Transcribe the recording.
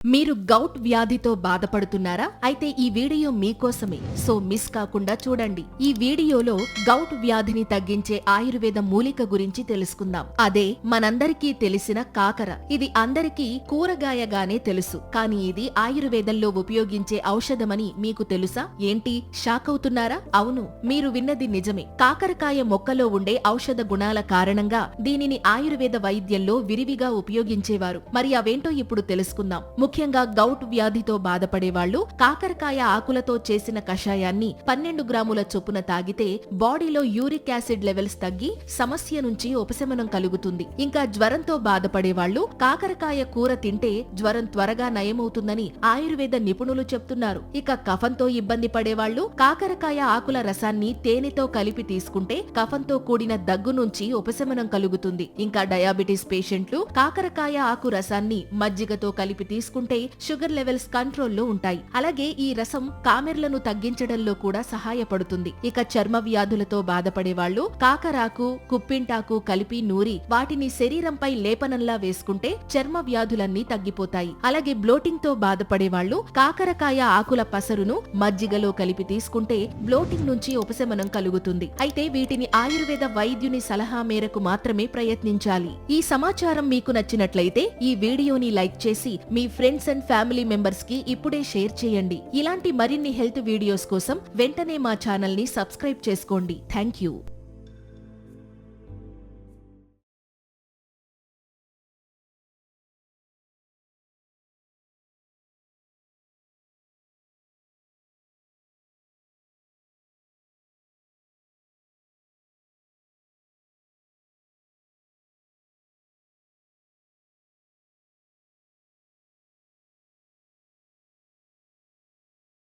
మీరు గౌట్ వ్యాధితో బాధపడుతున్నారా? అయితే ఈ వీడియో మీకోసమే, సో మిస్ కాకుండా చూడండి. ఈ వీడియోలో గౌట్ వ్యాధిని తగ్గించే ఆయుర్వేద మూలిక గురించి తెలుసుకుందాం. అదే మనందరికీ తెలిసిన కాకర. ఇది అందరికీ కూరగాయగానే తెలుసు, కానీ ఇది ఆయుర్వేదంలో ఉపయోగించే ఔషధమని మీకు తెలుసా? ఏంటి, షాక్ అవుతున్నారా? అవును, మీరు విన్నది నిజమే. కాకరకాయ మొక్కలో ఉండే ఔషధ గుణాల కారణంగా దీనిని ఆయుర్వేద వైద్యంలో విరివిగా ఉపయోగించేవారు. మరి అవేంటో ఇప్పుడు తెలుసుకుందాం. ముఖ్యంగా గౌట్ వ్యాధితో బాధపడేవాళ్లు కాకరకాయ ఆకులతో చేసిన కషాయాన్ని 12 గ్రాముల చొప్పున తాగితే బాడీలో యూరిక్ యాసిడ్ లెవెల్స్ తగ్గి సమస్య నుంచి ఉపశమనం కలుగుతుంది. ఇంకా జ్వరంతో బాధపడేవాళ్లు కాకరకాయ కూర తింటే జ్వరం త్వరగా నయమవుతుందని ఆయుర్వేద నిపుణులు చెప్తున్నారు. ఇక కఫంతో ఇబ్బంది పడేవాళ్లు కాకరకాయ ఆకుల రసాన్ని తేనెతో కలిపి తీసుకుంటే కఫంతో కూడిన దగ్గు నుంచి ఉపశమనం కలుగుతుంది. ఇంకా డయాబెటీస్ పేషెంట్లు కాకరకాయ ఆకు రసాన్ని మజ్జిగతో కలిపి తీసుకుంటే షుగర్ లెవెల్స్ కంట్రోల్లో ఉంటాయి. అలాగే ఈ రసం కామెర్లను తగ్గించడంలో కూడా సహాయపడుతుంది. ఇక చర్మ వ్యాధులతో బాధపడే వాళ్లు కాకరాకు, కుప్పింటాకు కలిపి నూరి వాటిని శరీరంపై లేపనంలా వేసుకుంటే చర్మ వ్యాధులన్నీ తగ్గిపోతాయి. అలాగే బ్లోటింగ్ తో బాధపడే వాళ్లు కాకరకాయ ఆకుల పసరును మజ్జిగలో కలిపి తీసుకుంటే బ్లోటింగ్ నుంచి ఉపశమనం కలుగుతుంది. అయితే వీటిని ఆయుర్వేద వైద్యుని సలహా మేరకు మాత్రమే ప్రయత్నించాలి. ఈ సమాచారం మీకు నచ్చినట్లయితే ఈ వీడియోని లైక్ చేసి మీ ఫ్రెండ్స్ అండ్ ఫ్యామిలీ మెంబర్స్ కి ఇప్పుడే షేర్ చేయండి. ఇలాంటి మరిన్ని హెల్త్ వీడియోస్ కోసం వెంటనే మా ఛానల్ ని సబ్స్క్రైబ్ చేసుకోండి. Thank you.